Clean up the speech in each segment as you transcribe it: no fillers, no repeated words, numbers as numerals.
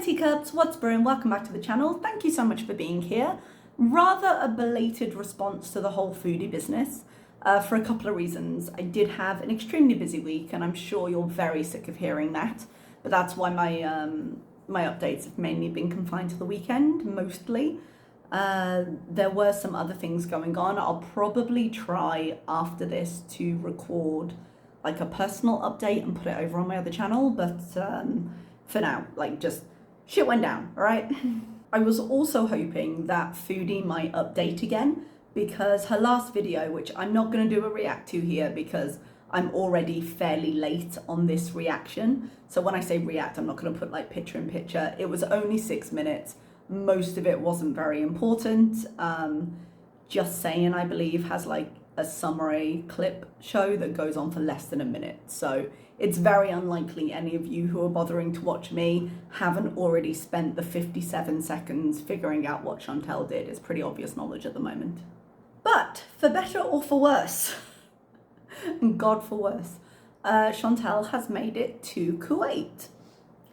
teacups, what's brewing? Welcome back to the channel. Thank you so much for being here. Rather a belated response to the whole foodie business for a couple of reasons. I did have an extremely busy week and I'm sure you're very sick of hearing that, but that's why my updates have mainly been confined to the weekend, mostly. There were some other things going on. I'll probably try after this to record like a personal update and put it over on my other channel, but for now, like, just shit went down, all right? I was also hoping that Foodie might update again, because her last video, which I'm not going to do a react to here because I'm already fairly late on this reaction. So when I say react, I'm not going to put like picture in picture. It was only 6 minutes. Most of it wasn't very important. Just Saying, I believe, has like a summary clip show that goes on for less than a minute. So it's very unlikely any of you who are bothering to watch me haven't already spent the 57 seconds figuring out what Chantal did. It's pretty obvious knowledge at the moment. But for better or for worse, and God for worse, Chantal has made it to Kuwait.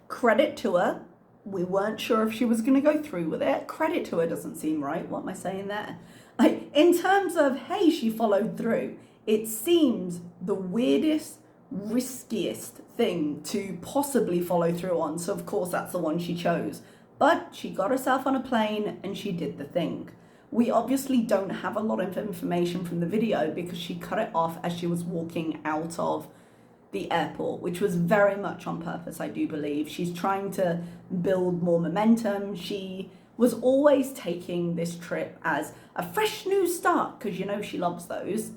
Credit to her. We weren't sure if she was going to go through with it. Credit to her doesn't seem right. What am I saying there? Like, in terms of, hey, she followed through, it seems the weirdest, riskiest thing to possibly follow through on. So of course that's the one she chose. But she got herself on a plane and she did the thing. We obviously don't have a lot of information from the video because she cut it off as she was walking out of the airport, which was very much on purpose, I do believe. She's trying to build more momentum. She was always taking this trip as a fresh new start because, you know, she loves those.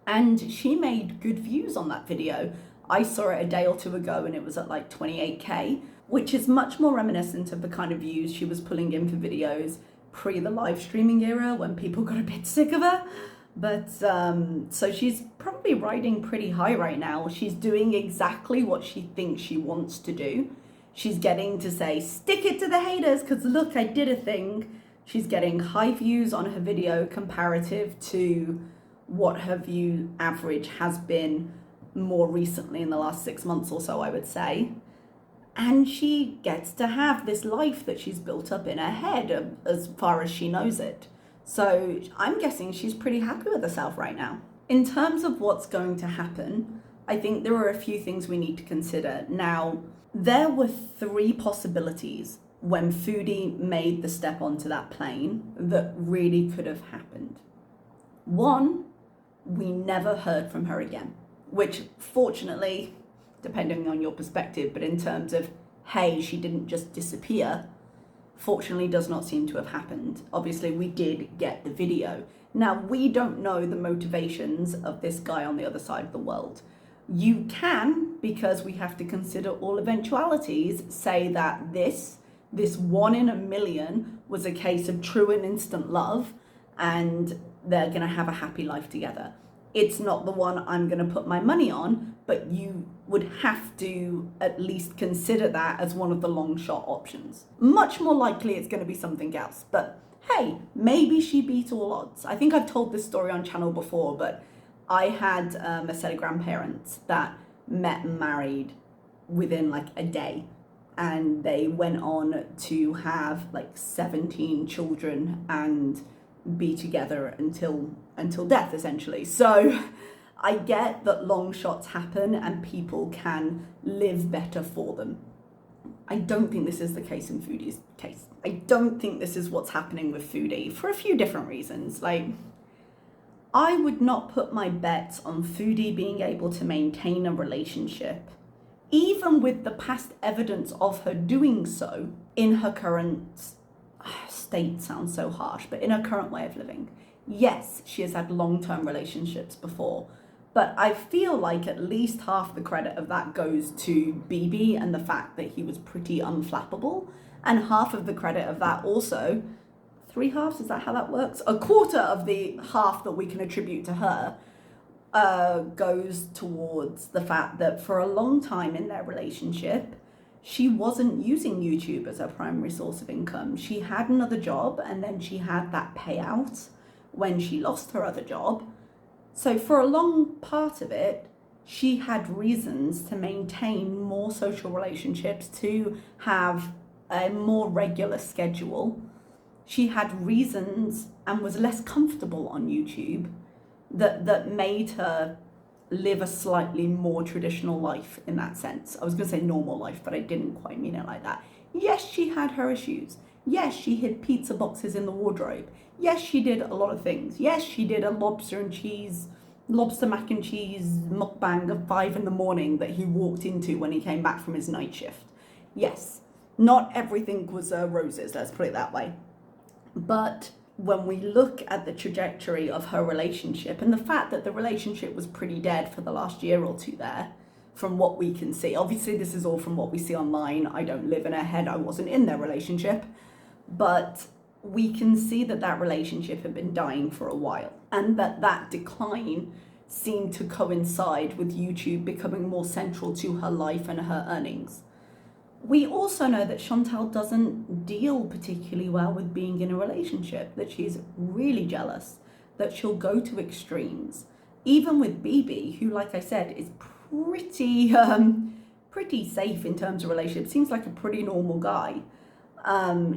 And she made good views on that video. I saw it a day or two ago and it was at like 28K, which is much more reminiscent of the kind of views she was pulling in for videos pre the live streaming era when people got a bit sick of her. But so she's probably riding pretty high right now. She's doing exactly what she thinks she wants to do. She's getting to say, stick it to the haters, because look, I did a thing. She's getting high views on her video comparative to what her view average has been more recently in the last 6 months or so, I would say. And she gets to have this life that she's built up in her head as far as she knows it. So I'm guessing she's pretty happy with herself right now. In terms of what's going to happen, I think there are a few things we need to consider. Now, there were 3 possibilities when Foodie made the step onto that plane that really could have happened. 1, we never heard from her again, which fortunately, depending on your perspective, but in terms of, hey, she didn't just disappear, fortunately does not seem to have happened. Obviously, we did get the video. Now, we don't know the motivations of this guy on the other side of the world. You can, because we have to consider all eventualities, say that this 1 in a million was a case of true and instant love and they're going to have a happy life together. It's not the one I'm going to put my money on, but you would have to at least consider that as one of the long shot options. Much more likely it's going to be something else, but hey, maybe she beat all odds. I think I've told this story on channel before, but I had a set of grandparents that met and married within like a day, and they went on to have like 17 children and be together until death, essentially. So I get that long shots happen and people can live better for them. I don't think this is the case in Foodie's case. I don't think this is what's happening with Foodie for a few different reasons. Like, I would not put my bets on Foodie being able to maintain a relationship, even with the past evidence of her doing so in her current state. Sounds so harsh, but in her current way of living. Yes, she has had long-term relationships before, but I feel like at least half the credit of that goes to BB and the fact that he was pretty unflappable, and half of the credit of that also, 3 halves, is that how that works? A quarter of the half that we can attribute to her goes towards the fact that for a long time in their relationship, she wasn't using YouTube as her primary source of income. She had another job and then she had that payout when she lost her other job. So for a long part of it, she had reasons to maintain more social relationships, to have a more regular schedule, she had reasons and was less comfortable on YouTube that made her live a slightly more traditional life in that sense. I was going to say normal life, but I didn't quite mean it like that. Yes, she had her issues. Yes, she hid pizza boxes in the wardrobe. Yes, she did a lot of things. Yes, she did a lobster mac and cheese mukbang at 5 a.m. that he walked into when he came back from his night shift. Yes, not everything was roses, let's put it that way. But when we look at the trajectory of her relationship and the fact that the relationship was pretty dead for the last year or two there, from what we can see, obviously this is all from what we see online. I don't live in her head. I wasn't in their relationship, but we can see that that relationship had been dying for a while, and that decline seemed to coincide with YouTube becoming more central to her life and her earnings. We also know that Chantal doesn't deal particularly well with being in a relationship, that she's really jealous, that she'll go to extremes. Even with BB, who, like I said, is pretty safe in terms of relationship, seems like a pretty normal guy.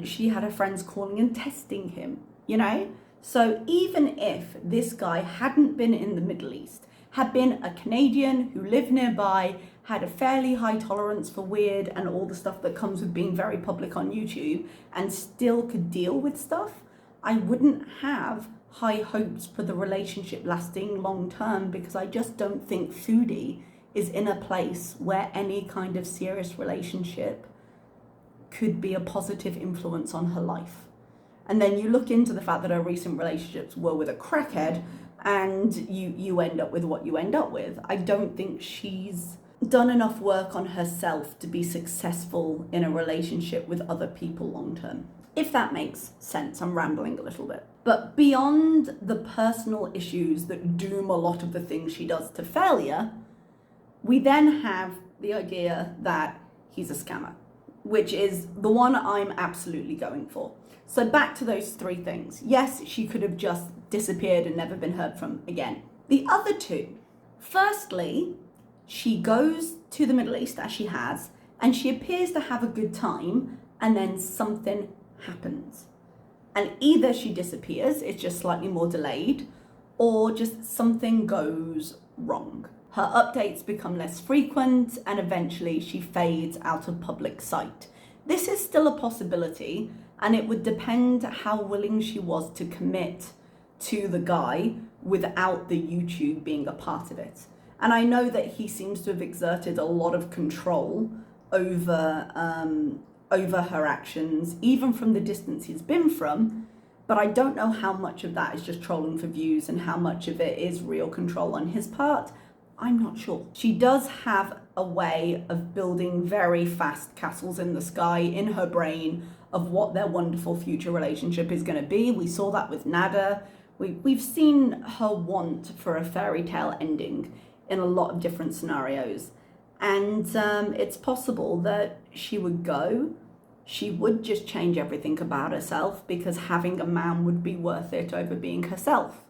She had her friends calling and testing him, you know? So even if this guy hadn't been in the Middle East, had been a Canadian who lived nearby, had a fairly high tolerance for weird and all the stuff that comes with being very public on YouTube, and still could deal with stuff, I wouldn't have high hopes for the relationship lasting long term, because I just don't think Foodie is in a place where any kind of serious relationship could be a positive influence on her life. And then you look into the fact that her recent relationships were with a crackhead, and you end up with what you end up with. I don't think she's done enough work on herself to be successful in a relationship with other people long term. If that makes sense, I'm rambling a little bit. But beyond the personal issues that doom a lot of the things she does to failure, we then have the idea that he's a scammer, which is the one I'm absolutely going for. So back to those three things. Yes, she could have just disappeared and never been heard from again. The other two, firstly, she goes to the Middle East, as she has, and she appears to have a good time, and then something happens. And either she disappears, it's just slightly more delayed, or just something goes wrong. Her updates become less frequent, and eventually she fades out of public sight. This is still a possibility, and it would depend how willing she was to commit to the guy without the YouTube being a part of it. And I know that he seems to have exerted a lot of control over her actions, even from the distance he's been from, but I don't know how much of that is just trolling for views and how much of it is real control on his part. I'm not sure. She does have a way of building very fast castles in the sky in her brain of what their wonderful future relationship is going to be. We saw that with Nada. We've seen her want for a fairy tale ending in a lot of different scenarios. And it's possible that she would go, she would just change everything about herself because having a man would be worth it over being herself.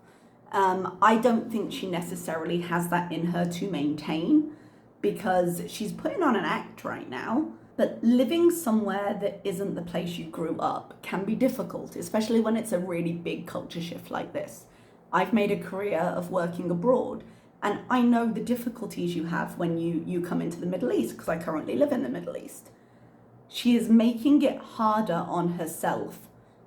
I don't think she necessarily has that in her to maintain, because she's putting on an act right now, but living somewhere that isn't the place you grew up can be difficult, especially when it's a really big culture shift like this. I've made a career of working abroad, and I know the difficulties you have when you come into the Middle East, because I currently live in the Middle East. She is making it harder on herself,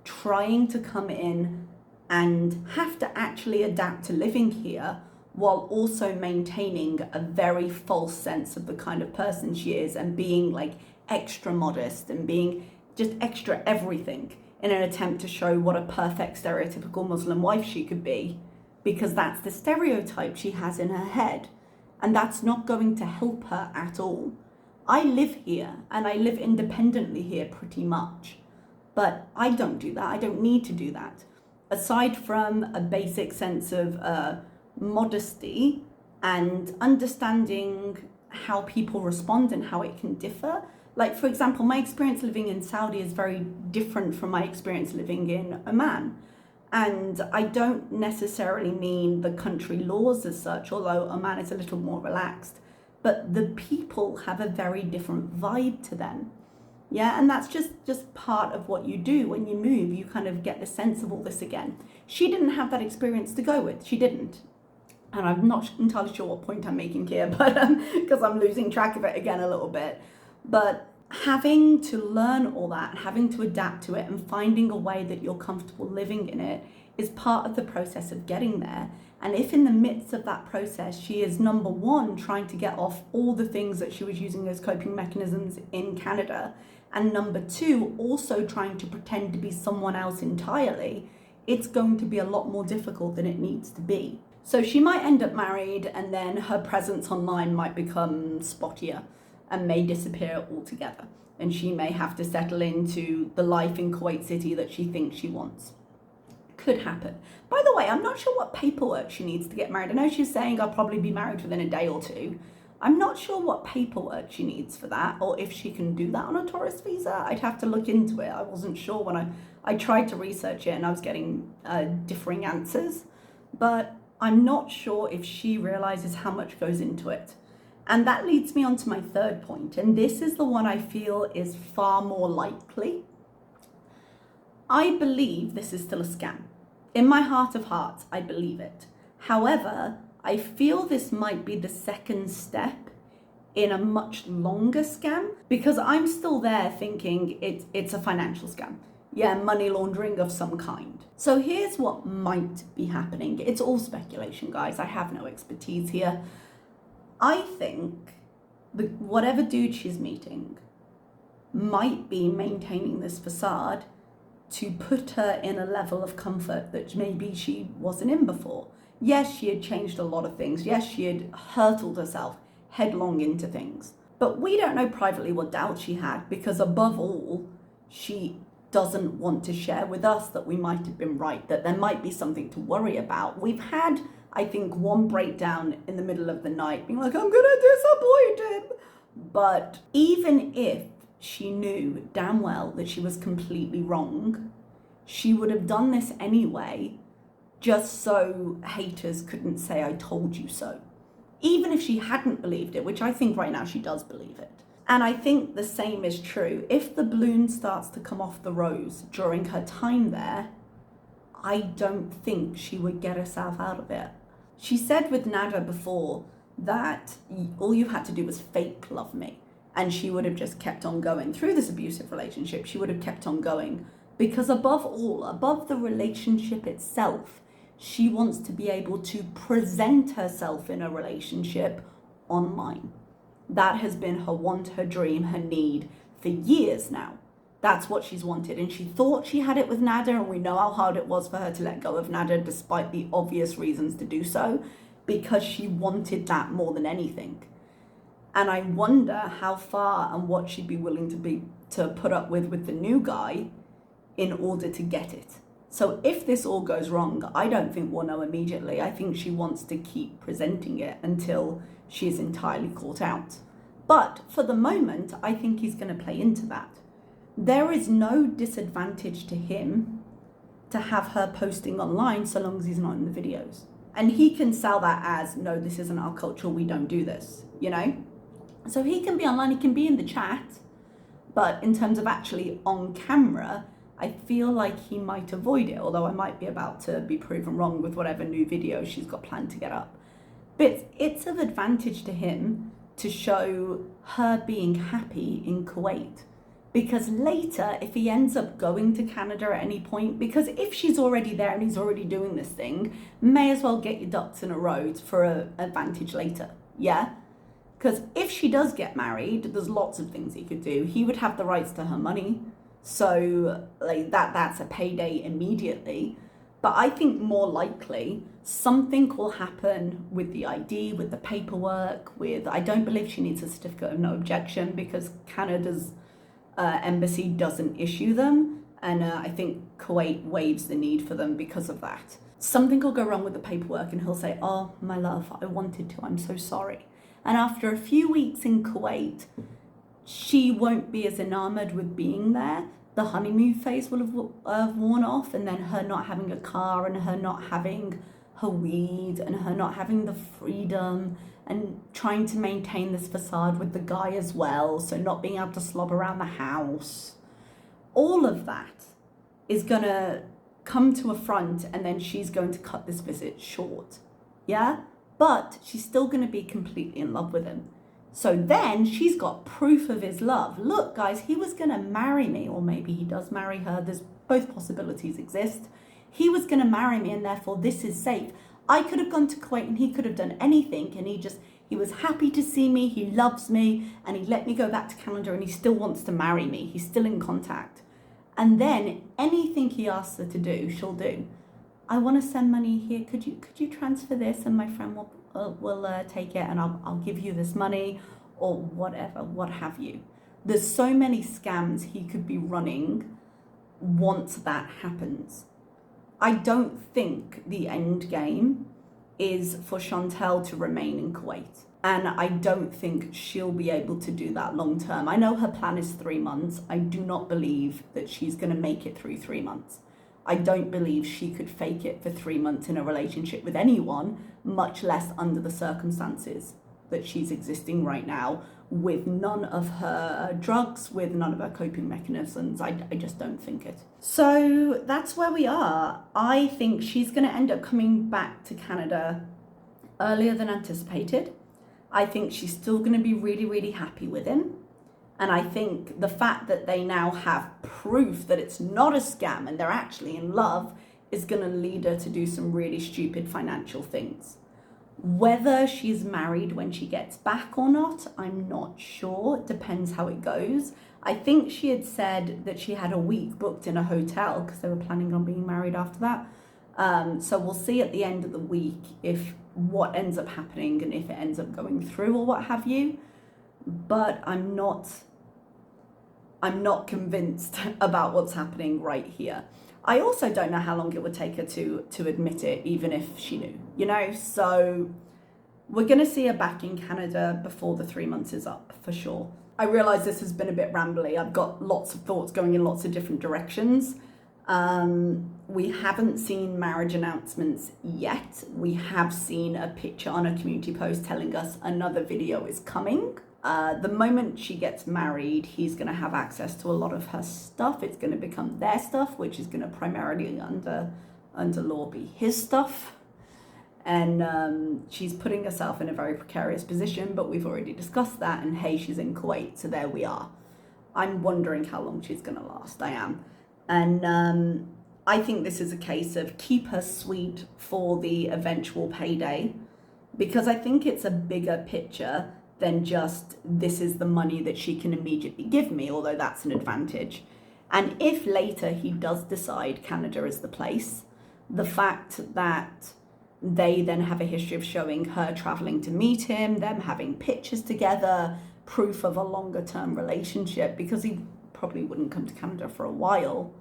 trying to come in and have to actually adapt to living here while also maintaining a very false sense of the kind of person she is, and being like extra modest and being just extra everything in an attempt to show what a perfect stereotypical Muslim wife she could be, because that's the stereotype she has in her head, and that's not going to help her at all. I live here and I live independently here pretty much, but I don't do that. I don't need to do that. Aside from a basic sense of modesty and understanding how people respond and how it can differ. Like, for example, my experience living in Saudi is very different from my experience living in Oman. And I don't necessarily mean the country laws as such, although Oman is a little more relaxed, but the people have a very different vibe to them. Yeah, and that's just part of what you do when you move. You kind of get the sense of all this again. She didn't have that experience to go with. She didn't. And I'm not entirely sure what point I'm making here, but because I'm losing track of it again a little bit. But having to learn all that, having to adapt to it, and finding a way that you're comfortable living in it is part of the process of getting there. And if in the midst of that process, she is, number one, trying to get off all the things that she was using as coping mechanisms in Canada, and number two, also trying to pretend to be someone else entirely, it's going to be a lot more difficult than it needs to be. So she might end up married, and then her presence online might become spottier and may disappear altogether. And she may have to settle into the life in Kuwait City that she thinks she wants. Could happen. By the way, I'm not sure what paperwork she needs to get married. I know she's saying I'll probably be married within a day or two. I'm not sure what paperwork she needs for that, or if she can do that on a tourist visa. I'd have to look into it. I wasn't sure when I tried to research it, and I was getting differing answers. But I'm not sure if she realizes how much goes into it. And that leads me on to my third point, and this is the one I feel is far more likely. I believe this is still a scam. In my heart of hearts, I believe it. However, I feel this might be the second step in a much longer scam, because I'm still there thinking it's a financial scam. Yeah, money laundering of some kind. So here's what might be happening. It's all speculation, guys. I have no expertise here. I think whatever dude she's meeting might be maintaining this facade to put her in a level of comfort that maybe she wasn't in before. Yes, she had changed a lot of things. Yes, she had hurtled herself headlong into things. But we don't know privately what doubts she had, because above all, she doesn't want to share with us that we might have been right, that there might be something to worry about. We've had, I think, one breakdown in the middle of the night, being like, I'm gonna disappoint him. But even if she knew damn well that she was completely wrong, she would have done this anyway, just so haters couldn't say, I told you so. Even if she hadn't believed it, which I think right now she does believe it. And I think the same is true. If the bloom starts to come off the rose during her time there, I don't think she would get herself out of it. She said with Nada before that all you had to do was fake love me, and she would have just kept on going through this abusive relationship. She would have kept on going, because above all, above the relationship itself, she wants to be able to present herself in a relationship online. That has been her want, her dream, her need for years now. That's what she's wanted. And she thought she had it with Nada, and we know how hard it was for her to let go of Nada despite the obvious reasons to do so, because she wanted that more than anything. And I wonder how far and what she'd be willing to put up with the new guy in order to get it. So if this all goes wrong, I don't think we'll know immediately. I think she wants to keep presenting it until she is entirely caught out. But for the moment, I think he's going to play into that. There is no disadvantage to him to have her posting online so long as he's not in the videos. And he can sell that as, no, this isn't our culture, we don't do this, you know? So he can be online, he can be in the chat, but in terms of actually on camera, I feel like he might avoid it, although I might be about to be proven wrong with whatever new video she's got planned to get up. But it's of advantage to him to show her being happy in Kuwait. Because later, if he ends up going to Canada at any point, because if she's already there and he's already doing this thing, may as well get your ducks in a row for an advantage later, yeah? Because if she does get married, there's lots of things he could do. He would have the rights to her money, so like that's a payday immediately. But I think more likely something will happen with the ID, with the paperwork, I don't believe she needs a certificate of no objection because Canada's embassy doesn't issue them. And I think Kuwait waives the need for them because of that. Something will go wrong with the paperwork and he'll say, oh, my love, I wanted to, I'm so sorry. And after a few weeks in Kuwait, she won't be as enamored with being there. The honeymoon phase will have worn off, and then her not having a car and her not having her weed and her not having the freedom and trying to maintain this facade with the guy as well, so not being able to slob around the house, all of that is gonna come to a front, and then she's going to cut this visit short, yeah? But she's still gonna be completely in love with him. So then she's got proof of his love. Look, guys, he was gonna marry me, or maybe he does marry her. There's both possibilities exist. He was gonna marry me, and therefore this is safe. I could have gone to Kuwait and he could have done anything, and he was happy to see me, he loves me, and he let me go back to Canada, and he still wants to marry me. He's still in contact. And then anything he asks her to do, she'll do. I want to send money here. Could you transfer this, and my friend will take it, and I'll give you this money, or whatever, what have you. There's so many scams he could be running once that happens. I don't think the end game is for Chantal to remain in Kuwait. And I don't think she'll be able to do that long term. I know her plan is 3 months. I do not believe that she's going to make it through 3 months. I don't believe she could fake it for 3 months in a relationship with anyone, much less under the circumstances that she's existing right now, with none of her drugs, with none of her coping mechanisms. I just don't think it. So that's where we are. I think she's going to end up coming back to Canada earlier than anticipated. I think she's still going to be really, really happy with him. And I think the fact that they now have proof that it's not a scam and they're actually in love is going to lead her to do some really stupid financial things. Whether she's married when she gets back or not, I'm not sure. It depends how it goes. I think she had said that she had a week booked in a hotel because they were planning on being married after that. So we'll see at the end of the week if what ends up happening and if it ends up going through or what have you. But I'm not convinced about what's happening right here. I also don't know how long it would take her to admit it, even if she knew, you know? So we're going to see her back in Canada before the 3 months is up, for sure. I realise this has been a bit rambly. I've got lots of thoughts going in lots of different directions. We haven't seen marriage announcements yet. We have seen a picture on a community post telling us another video is coming. The moment she gets married, he's going to have access to a lot of her stuff. It's going to become their stuff, which is going to primarily under law be his stuff. And she's putting herself in a very precarious position, but we've already discussed that. And hey, she's in Kuwait, so there we are. I'm wondering how long she's going to last. I am. And I think this is a case of keep her sweet for the eventual payday, because I think it's a bigger picture than just this is the money that she can immediately give me, although that's an advantage. And if later he does decide Canada is the place, the fact that they then have a history of showing her traveling to meet him, them having pictures together, proof of a longer term relationship, because he probably wouldn't come to Canada for a while,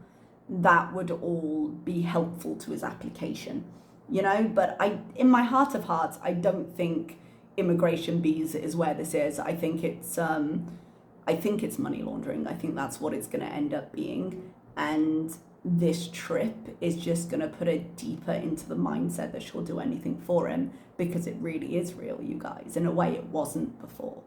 that would all be helpful to his application, you know? But in my heart of hearts, I don't think immigration Beezer is where this is. I think it's money laundering. I think that's what it's going to end up being. And this trip is just going to put her deeper into the mindset that she'll do anything for him, because it really is real, you guys. In a way, it wasn't before.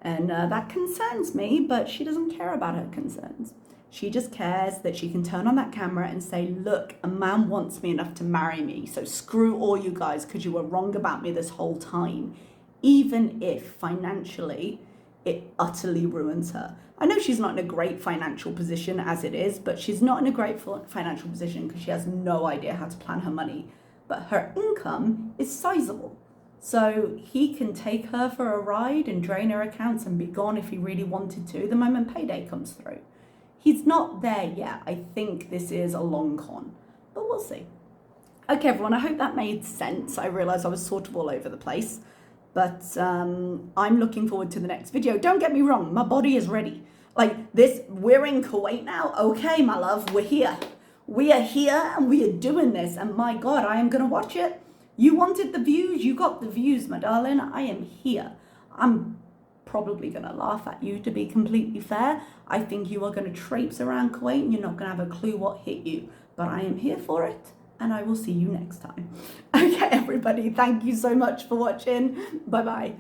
And that concerns me, but she doesn't care about her concerns. She just cares that she can turn on that camera and say, look, a man wants me enough to marry me. So screw all you guys, because you were wrong about me this whole time. Even if financially it utterly ruins her. I know she's not in a great financial position as it is, but she's not in a great financial position because she has no idea how to plan her money. But her income is sizable. So he can take her for a ride and drain her accounts and be gone if he really wanted to the moment payday comes through. He's not there yet. I think this is a long con, but we'll see. Okay, everyone, I hope that made sense. I realised I was sort of all over the place. But I'm looking forward to the next video. Don't get me wrong, my body is ready. Like this, we're in Kuwait now. Okay, my love, we're here. We are here and we are doing this. And my God, I am going to watch it. You wanted the views, you got the views, my darling. I am here. I'm probably going to laugh at you, to be completely fair. I think you are going to traipse around Kuwait and you're not going to have a clue what hit you. But I am here for it. and I will see you next time. Okay, everybody, thank you so much for watching. Bye bye.